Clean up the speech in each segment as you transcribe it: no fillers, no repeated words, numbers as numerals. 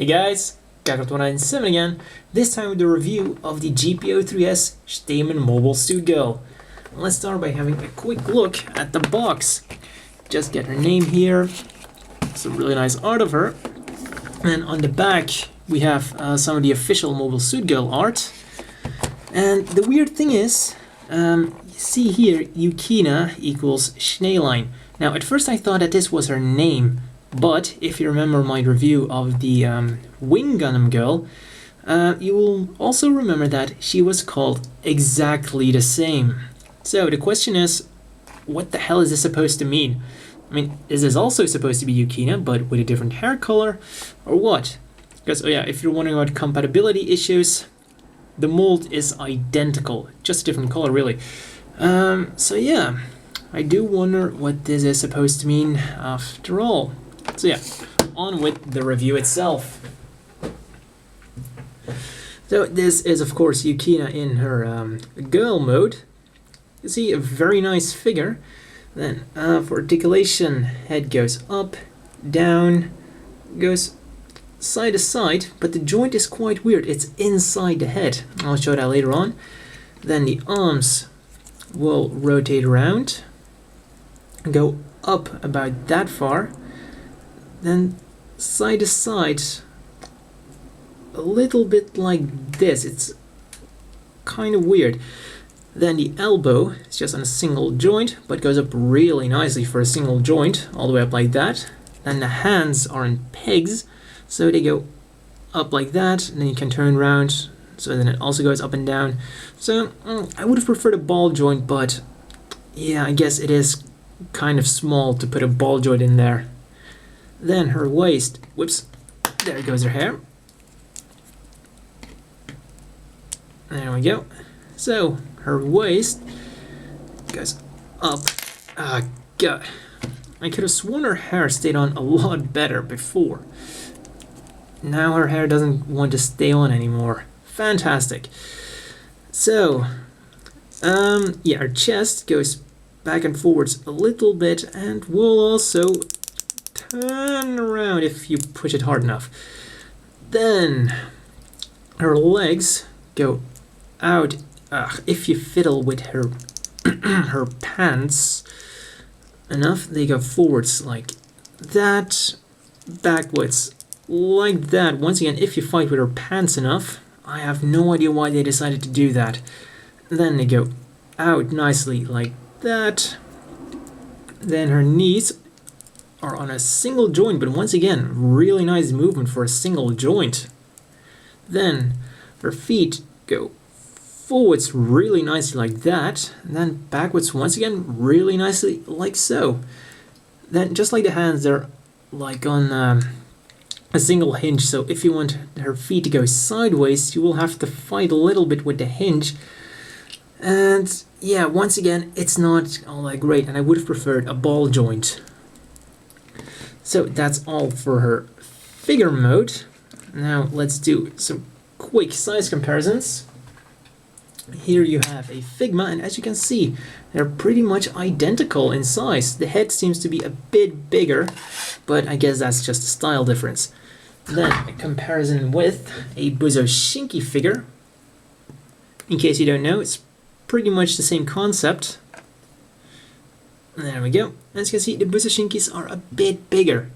Hey guys, GP-03S again, this time with the review of the GP-03S Stamen mobile suit girl. Let's start by having a quick look at the box. Just get her name here, some really nice art of her, and on the back we have some of the official mobile suit girl art. And the weird thing is, you see here, Yukina equals Schneelein. Now at first I thought that this was her name, but if you remember my review of the Wing Gundam girl, you will also remember that she was called exactly the same. So the question is, what the hell is this supposed to mean? I mean, is this also supposed to be Yukina, but with a different hair color, or what? Because, oh yeah, if you're wondering about compatibility issues, the mold is identical, just a different color really. So yeah, I do wonder what this is supposed to mean after all. So yeah, on with the review itself. So this is of course Yukina in her girl mode. You see a very nice figure. Then for articulation, head goes up, down, goes side to side, but the joint is quite weird. It's inside the head. I'll show that later on. Then the arms will rotate around, go up about that far, then side to side a little bit like this. It's kind of weird. Then the elbow is just on a single joint, but goes up really nicely for a single joint, all the way up like that. Then the hands are in pegs, so they go up like that, and then you can turn around, so then it also goes up and down. So I would have preferred a ball joint, but yeah, I guess it is kind of small to put a ball joint in there. Then her waist, whoops, there goes her hair. There we go. So her waist goes up. Ah, God. I could have sworn her hair stayed on a lot better before. Now her hair doesn't want to stay on anymore. Fantastic. So, yeah, her chest goes back and forwards a little bit and will also turn around if you push it hard enough. Then her legs go out. If you fiddle with her her pants enough, they go forwards like that, backwards like that. Once again, if you fight with her pants enough, I have no idea why they decided to do that. Then they go out nicely like that. Then her knees are on a single joint, but once again, really nice movement for a single joint. Then her feet go forwards really nicely like that, and then backwards once again really nicely like so. Then just like the hands, they're like on a single hinge, so if you want her feet to go sideways, you will have to fight a little bit with the hinge. And yeah, once again, it's not all that great, and I would have preferred a ball joint. So that's all for her figure mode. Now let's do some quick size comparisons. Here you have a Figma, and as you can see, they're pretty much identical in size. The head seems to be a bit bigger, but I guess that's just a style difference. Then a comparison with a Buzoshinki figure. In case you don't know, it's pretty much the same concept. There we go. As you can see, the Buzoshinkis are a bit bigger.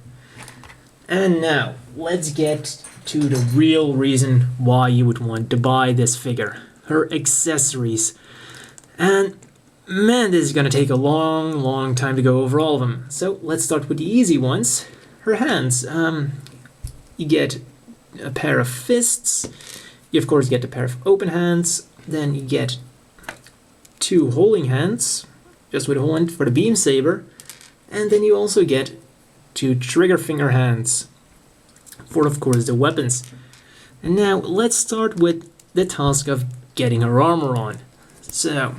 And now, let's get to the real reason why you would want to buy this figure. Her accessories. And man, this is gonna take a long time to go over all of them. So let's start with the easy ones. Her hands. You get a pair of fists. You of course get a pair of open hands. Then you get two holding hands, just with one for the beam saber. And then you also get two trigger finger hands for of course the weapons. And now let's start with the task of getting her armor on. So,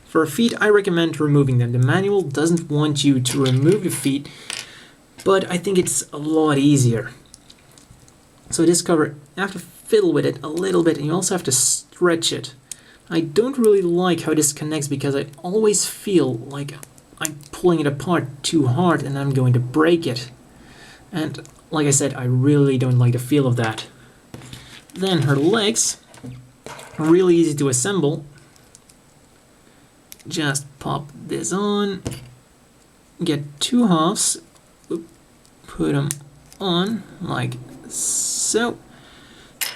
for her feet, I recommend removing them. The manual doesn't want you to remove your feet, but I think it's a lot easier. So this cover, you have to fiddle with it a little bit, and you also have to stretch it. I don't really like how this connects because I always feel like I'm pulling it apart too hard and I'm going to break it. And like I said, I really don't like the feel of that. Then her legs, really easy to assemble. Just pop this on, get two halves, put them on like so.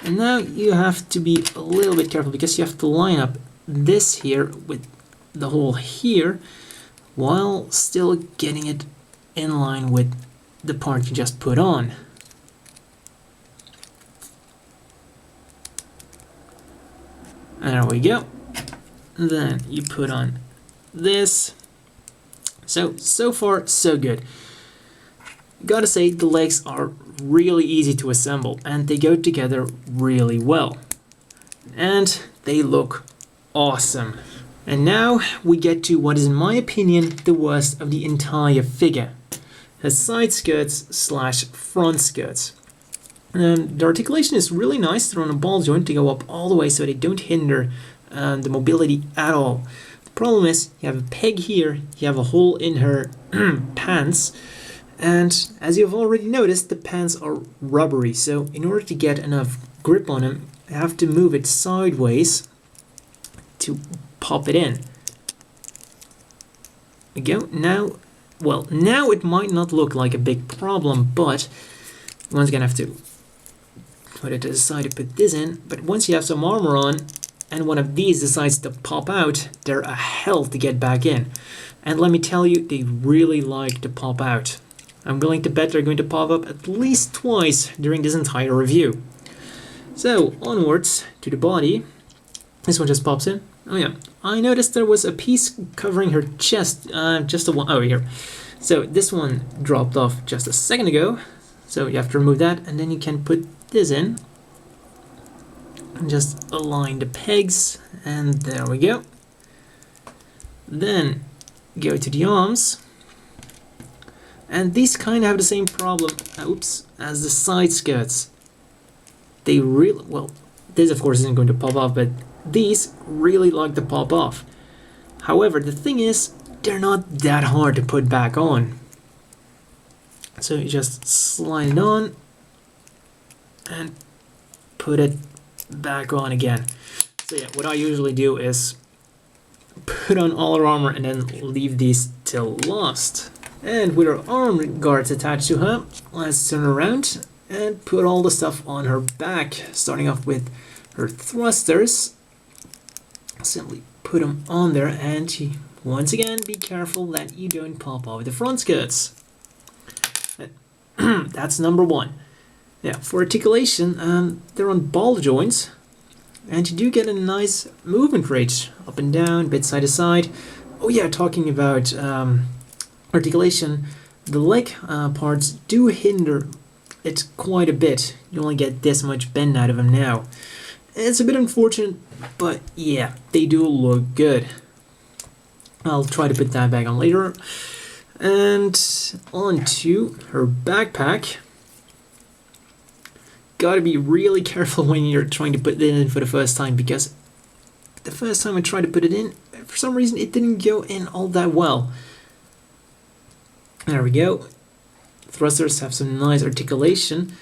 And now you have to be a little bit careful because you have to line up this here with the hole here while still getting it in line with the part you just put on. There we go. Then you put on this. So far, so good. Gotta say, the legs are really easy to assemble and they go together really well. And they look awesome. And now we get to what is, in my opinion, the worst of the entire figure. Her side skirts / front skirts. The articulation is really nice. They're on a ball joint to go up all the way so they don't hinder the mobility at all. The problem is you have a peg here, you have a hole in her pants, and as you've already noticed, the pants are rubbery, so in order to get enough grip on them, you have to move it sideways to pop it in. There we go. Now it might not look like a big problem, but one's gonna have to put it to the side to put this in. But once you have some armor on and one of these decides to pop out, they're a hell to get back in. And let me tell you, they really like to pop out. I'm willing to bet they're going to pop up at least twice during this entire review. So onwards to the body. This one just pops in. Oh yeah, I noticed there was a piece covering her chest, just the one over here. So this one dropped off just a second ago. So you have to remove that, and then you can put this in. And just align the pegs, and there we go. Then go to the arms. And these kind of have the same problem, as the side skirts. They really, well, this of course isn't going to pop off, but these really like to pop off. However, the thing is, they're not that hard to put back on. So you just slide it on and put it back on again. So yeah, what I usually do is put on all our armor and then leave these till last. And with her arm guards attached to her, let's turn around and put all the stuff on her back, starting off with her thrusters. Simply put them on there, and once again, be careful that you don't pop off the front skirts. That's number one. Yeah, for articulation, they're on ball joints, and you do get a nice movement rate, up and down, bit side to side. Oh yeah, talking about articulation, the leg parts do hinder it quite a bit. You only get this much bend out of them now. It's a bit unfortunate, but yeah, they do look good. I'll try to put that back on later. And on to her backpack. Gotta be really careful when you're trying to put it in for the first time, because the first time I tried to put it in, for some reason it didn't go in all that well. There we go. Thrusters have some nice articulation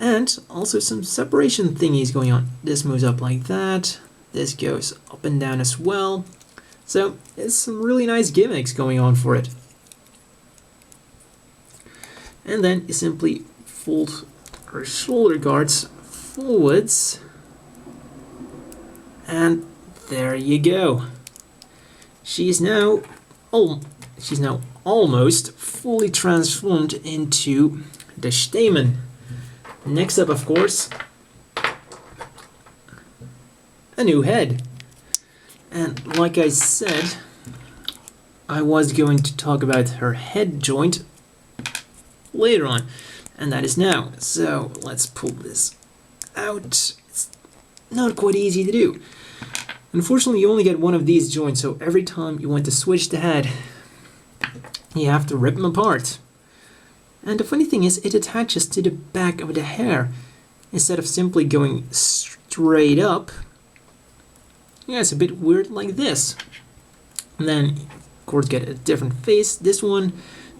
and also some separation thingies going on. This moves up like that. This goes up and down as well. So it's some really nice gimmicks going on for it. And then you simply fold her shoulder guards forwards. And there you go. She's now almost fully transformed into the Stamen. Next up, of course, a new head. And like I said, I was going to talk about her head joint later on, and that is now. So let's pull this out. It's not quite easy to do. Unfortunately, you only get one of these joints, so every time you want to switch the head, you have to rip them apart. And the funny thing is, it attaches to the back of the hair instead of simply going straight up. Yeah, it's a bit weird like this. And then, of course, get a different face. This one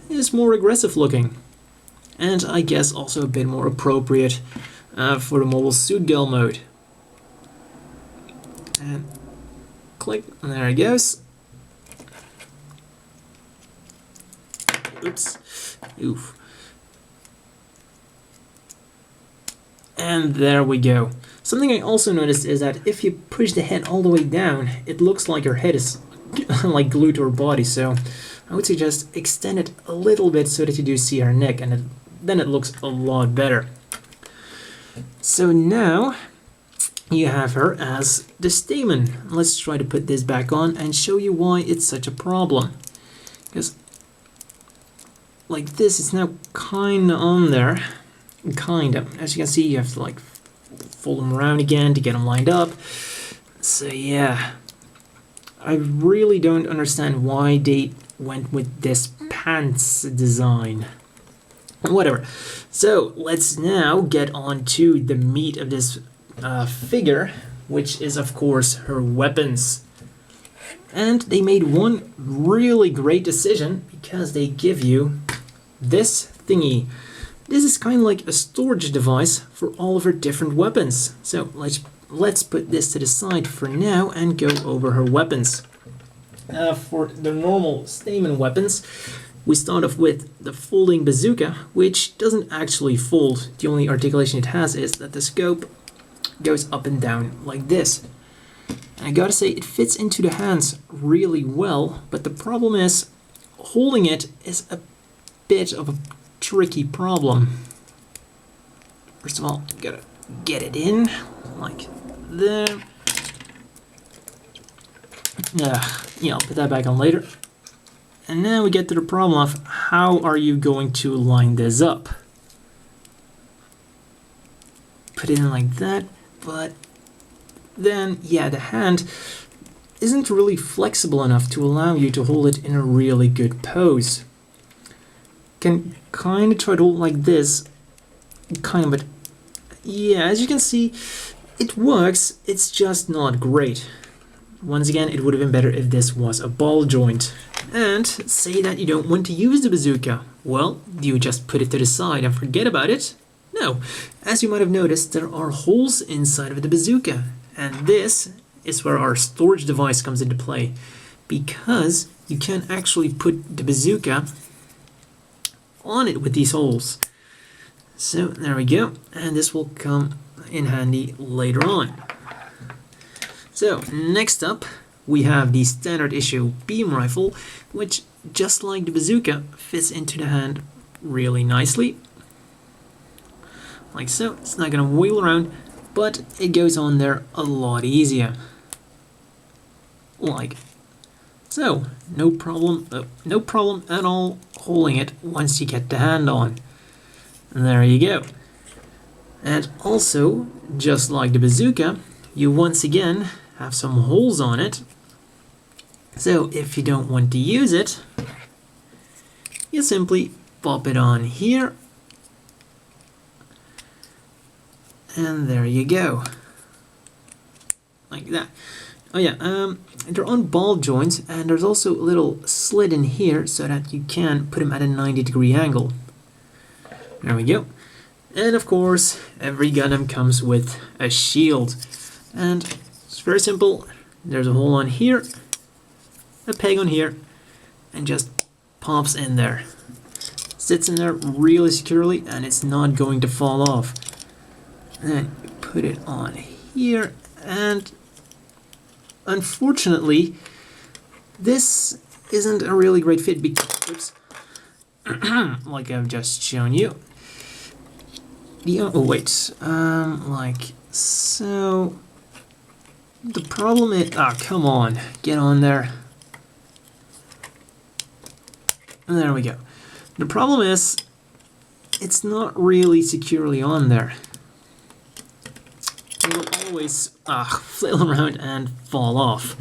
is more aggressive looking. and I guess also a bit more appropriate for the mobile suit girl mode. And click, and there it goes. Oops. Oof. And there we go. Something I also noticed is that if you push the head all the way down, it looks like her head is like glued to her body, so I would suggest extend it a little bit so that you do see her neck, and then it looks a lot better. So now you have her as the Stamen. Let's try to put this back on and show you why it's such a problem. Because like this, it's now kinda on there. Kinda. As you can see, you have to like fold them around again to get them lined up. So yeah, I really don't understand why they went with this pants design. Whatever. So let's now get on to the meat of this figure, which is of course her weapons. And they made one really great decision because they give you this thingy. This is kind of like a storage device for all of her different weapons. So let's put this to the side for now and go over her weapons. For the normal Stamen weapons, we start off with the folding bazooka, which doesn't actually fold. The only articulation it has is that the scope goes up and down like this. And I gotta say, it fits into the hands really well, but the problem is holding it is a bit of a tricky problem. First of all, you gotta get it in like there. Yeah, I'll put that back on later. And now we get to the problem of how are you going to line this up? Put it in like that, but then, yeah, the hand isn't really flexible enough to allow you to hold it in a really good pose. Can kind of try to hold it like this, kind of, but yeah, as you can see, it works, it's just not great. Once again, it would have been better if this was a ball joint. And say that you don't want to use the bazooka. Well, do you just put it to the side and forget about it? No. As you might have noticed, there are holes inside of the bazooka. And this is where our storage device comes into play. Because you can actually put the bazooka on it with these holes. So there we go. And this will come in handy later on. So next up, we have the standard issue beam rifle, which, just like the bazooka, fits into the hand really nicely. Like so. It's not going to wheel around, but it goes on there a lot easier. Like so. No problem at all holding it once you get the hand on. And there you go. And also, just like the bazooka, you once again have some holes on it. So if you don't want to use it, you simply pop it on here. And there you go. Like that. Oh yeah, they're on ball joints, and there's also a little slit in here so that you can put them at a 90-degree angle. There we go. And of course, every Gundam comes with a shield. And it's very simple. There's a hole on here, a peg on here, and just pops in there. Sits in there really securely, and it's not going to fall off. And then you put it on here, and unfortunately, this isn't a really great fit because, oops, like I've just shown you. Like so. The problem is, come on, get on there. And there we go. The problem is, it's not really securely on there. It will always flail around and fall off.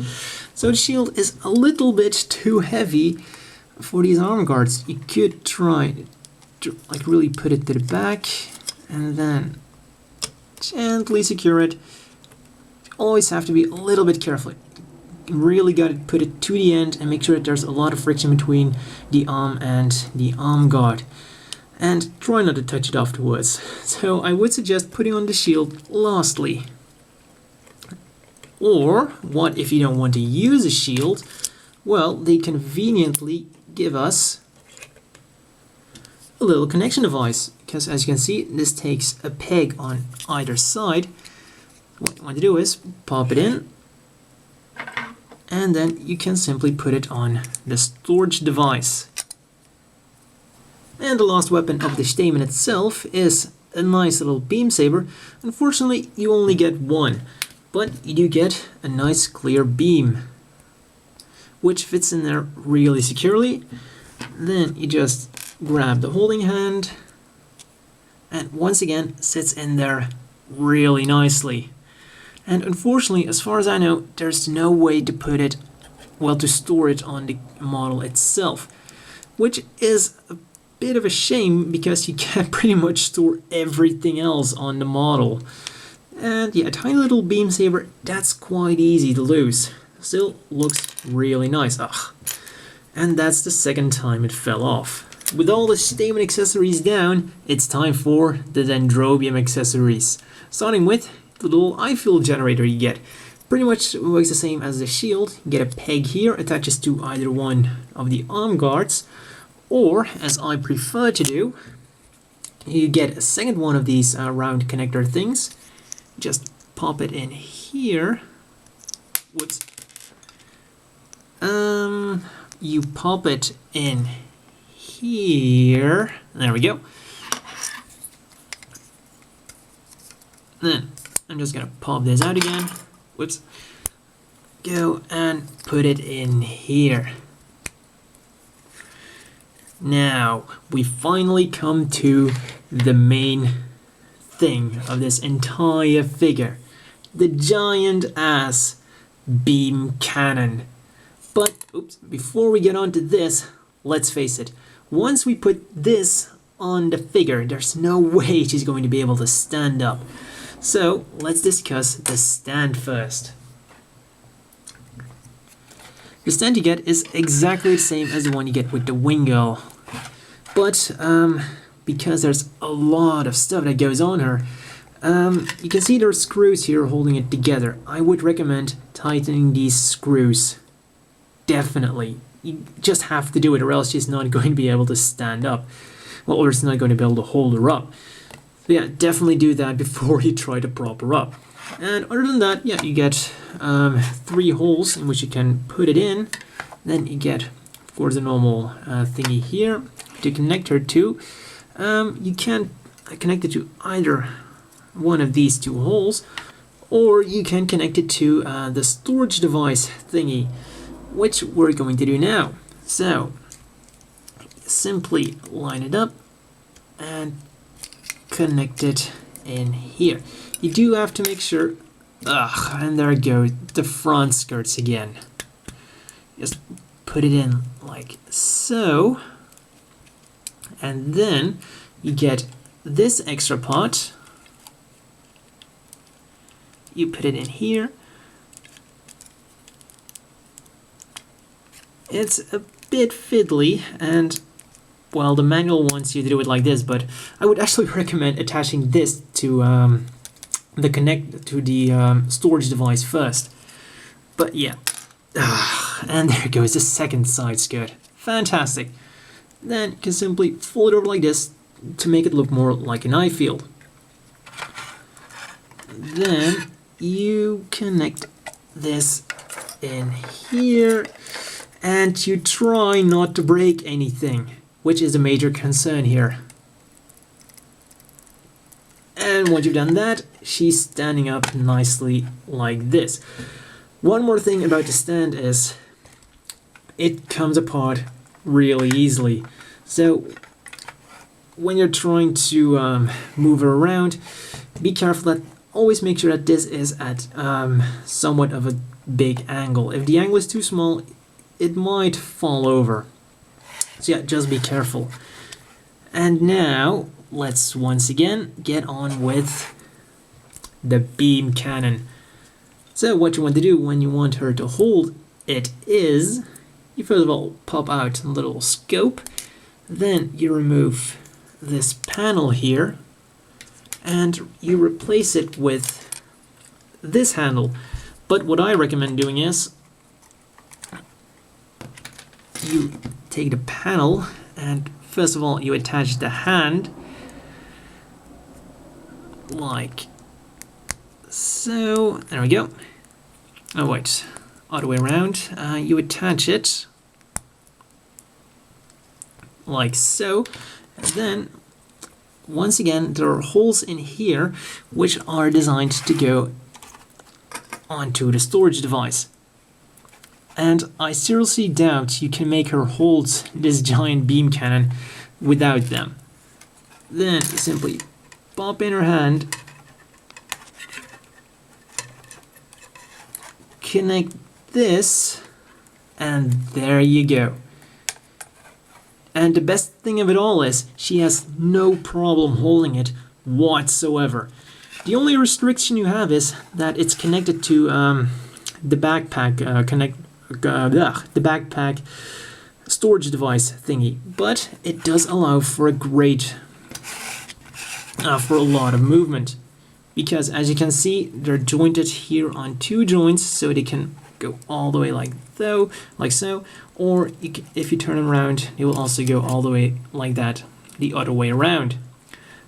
So the shield is a little bit too heavy for these arm guards. You could try to like really put it to the back and then gently secure it. Always have to be a little bit careful. You really got to put it to the end and make sure that there's a lot of friction between the arm and the arm guard. and try not to touch it afterwards. So I would suggest putting on the shield lastly. Or, what if you don't want to use a shield? Well, they conveniently give us a little connection device, because as you can see, this takes a peg on either side. What you want to do is pop it in, and then you can simply put it on the storage device. And the last weapon of the Stamen itself is a nice little beam saber. Unfortunately, you only get one, but you do get a nice clear beam, which fits in there really securely. Then you just grab the holding hand, and once again sits in there really nicely. And unfortunately, as far as I know, there's no way to put it, well, to store it on the model itself, which is a bit of a shame because you can pretty much store everything else on the model. And yeah, a tiny little beam saber, that's quite easy to lose. Still looks really nice. Ugh. And that's the second time it fell off. With all the Stamen accessories down, it's time for the Dendrobium accessories. Starting with the little eye fuel generator you get. Pretty much works the same as the shield. You get a peg here, attaches to either one of the arm guards, or, as I prefer to do, you get a second one of these round connector things. Just pop it in here. Whoops. You pop it in here. There we go. Then I'm just gonna pop this out again. Whoops. Go and put it in here. Now we finally come to the main thing of this entire figure, the giant ass beam cannon. But oops, before we get on to this, let's face it, once we put this on the figure, there's no way she's going to be able to stand up. So let's discuss the stand first. The stand you get is exactly the same as the one you get with the Wing Girl, but because there's a lot of stuff that goes on her, you can see there are screws here holding it together. I would recommend tightening these screws. Definitely. You just have to do it, or else she's not going to be able to stand up. Well, or it's not going to be able to hold her up. So yeah, definitely do that before you try to prop her up. And other than that, yeah, you get 3 holes in which you can put it in. Then you get, of course, the normal thingy here to connect her to. You can connect it to either one of these 2 holes, or you can connect it to the storage device thingy, which we're going to do now. So simply line it up and connect it in here. You do have to make sure, and there it goes, the front skirts again. Just put it in like so, and then you get this extra part. You put it in here. It's a bit fiddly, and well, the manual wants you to do it like this, but I would actually recommend attaching this to the storage device first. But yeah, and there goes the second side skirt. Fantastic. Then you can simply fold it over like this to make it look more like an eye field. Then you connect this in here, and you try not to break anything, which is a major concern here. And once you've done that, she's standing up nicely like this. One more thing about the stand is it comes apart really easily. So when you're trying to move her around, be careful that always make sure that this is at somewhat of a big angle. If the angle is too small, it might fall over. So yeah, just be careful. And now let's once again get on with the beam cannon. So what you want to do when you want her to hold it is, you first of all pop out a little scope, then you remove this panel here and you replace it with this handle. But what I recommend doing is you take the panel and first of all you attach the hand like so. There we go. Oh wait, other way around. You attach it like so, and then once again there are holes in here which are designed to go onto the storage device. And I seriously doubt you can make her hold this giant beam cannon without them. Then you simply pop in her hand, connect this, and there you go. And the best thing of it all is she has no problem holding it whatsoever. The only restriction you have is that it's connected to the backpack the backpack storage device thingy, but it does allow for for a lot of movement, because as you can see they're jointed here on two joints, so they can go all the way like so, or if you turn them around they will also go all the way like that the other way around.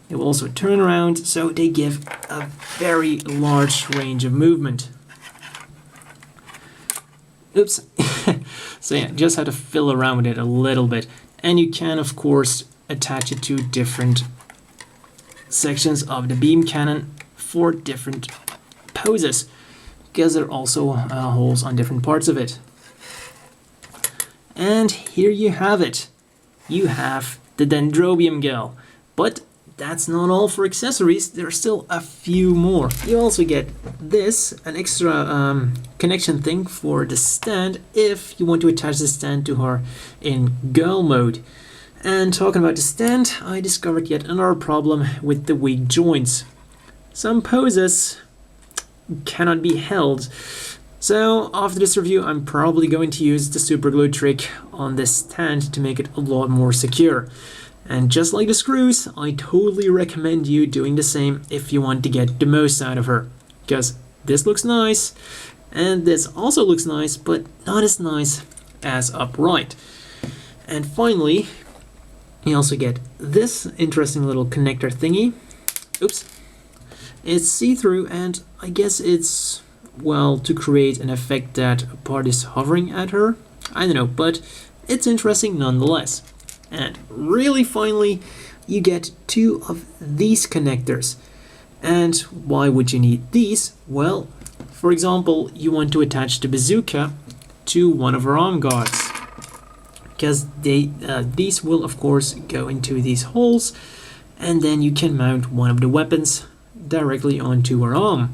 They will also turn around, so they give a very large range of movement. Oops. So yeah, just have to fill around with it a little bit. And you can of course attach it to different sections of the beam cannon for different poses, because there are also holes on different parts of it. And here you have it. You have the Dendrobium girl. But that's not all for accessories, there are still a few more. You also get this, an extra connection thing for the stand if you want to attach the stand to her in girl mode. And talking about the stand, I discovered yet another problem with the weak joints. Some poses cannot be held. So after this review I'm probably going to use the super glue trick on this stand to make it a lot more secure. And just like the screws, I totally recommend you doing the same if you want to get the most out of her. Because this looks nice, and this also looks nice, but not as nice as upright. And finally, you also get this interesting little connector thingy. Oops. It's see-through, and I guess it's, well, to create an effect that a part is hovering at her. I don't know, but it's interesting nonetheless. And really finally, you get two of these connectors. And why would you need these? Well, for example, you want to attach the bazooka to one of her arm guards, because these will of course go into these holes, and then you can mount one of the weapons directly onto her arm,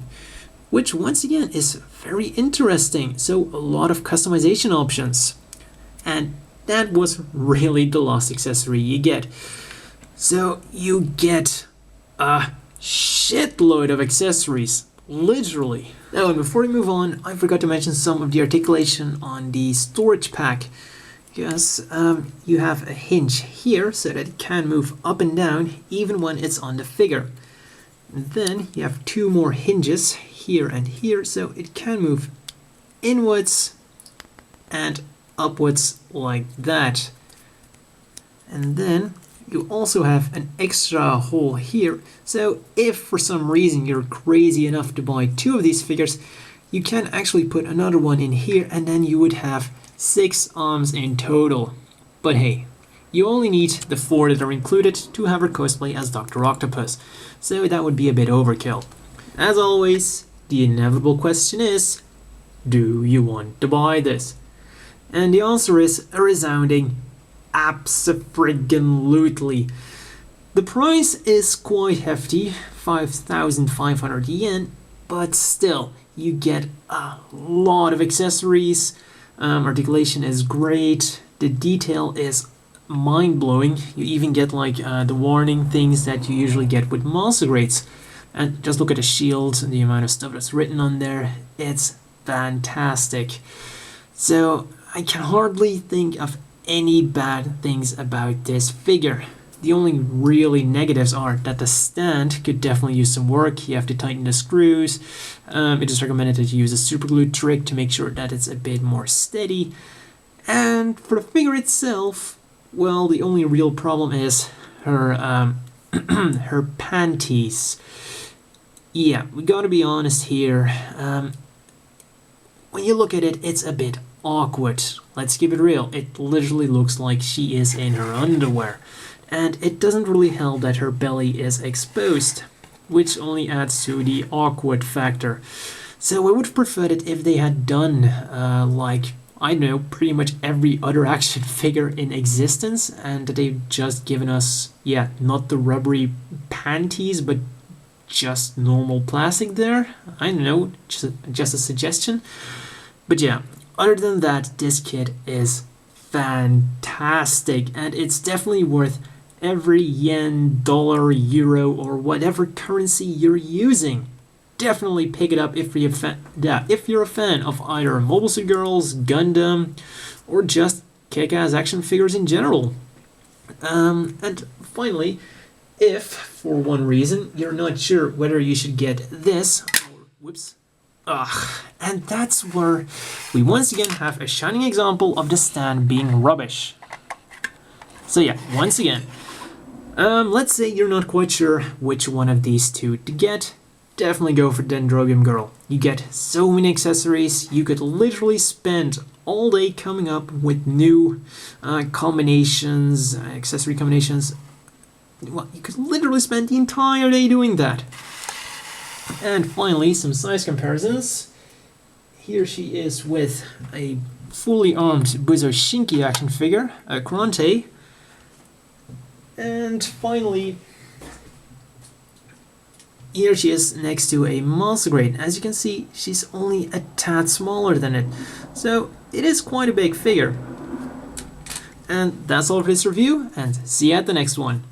which once again is very interesting. So a lot of customization options, and that was really the last accessory you get. So you get a shitload of accessories, literally. Now, and before we move on, I forgot to mention some of the articulation on the storage pack, because you have a hinge here so that it can move up and down even when it's on the figure. And then you have two more hinges here and here, so it can move inwards and upwards like that. And then you also have an extra hole here, so if for some reason you're crazy enough to buy two of these figures, you can actually put another one in here, and then you would have 6 arms in total. But hey, you only need the 4 that are included to have her cosplay as Dr. Octopus, so that would be a bit overkill. As always, the inevitable question is, do you want to buy this? And the answer is a resounding abso-friggin-lutely. The price is quite hefty, 5,500 yen, but still, you get a lot of accessories, articulation is great, the detail is mind-blowing. You even get like the warning things that you usually get with master grades. And just look at the shield and the amount of stuff that's written on there, it's fantastic. So I can hardly think of any bad things about this figure. The only really negatives are that the stand could definitely use some work. You have to tighten the screws. It is recommended that you use a super glue trick to make sure that it's a bit more steady. And for the figure itself, well, the only real problem is her her panties. Yeah, we gotta be honest here. When you look at it, it's a bit awkward. Let's keep it real. It literally looks like she is in her underwear. And it doesn't really help that her belly is exposed, which only adds to the awkward factor. So I would have preferred it if they had done, like, I don't know, pretty much every other action figure in existence, and that they've just given us, yeah, not the rubbery panties, but just normal plastic there. I don't know, just a suggestion. But yeah, other than that, this kit is fantastic, and it's definitely worth every yen, dollar, euro, or whatever currency you're using. Definitely pick it up if you're a fan of either Mobile Suit Girls, Gundam, or just kick-ass action figures in general. And finally, if for one reason you're not sure whether you should get this, whoops, and that's where we once again have a shining example of the stand being rubbish. So yeah, once again, let's say you're not quite sure which one of these two to get. Definitely go for Dendrobium Girl. You get so many accessories, you could literally spend all day coming up with new combinations, accessory combinations. Well, you could literally spend the entire day doing that. And finally, some size comparisons. Here she is with a fully armed Buzo Shinki action figure, a Kurante. And finally, here she is next to a Monster Grade. As you can see, she's only a tad smaller than it. So it is quite a big figure. And that's all for this review, and see you at the next one.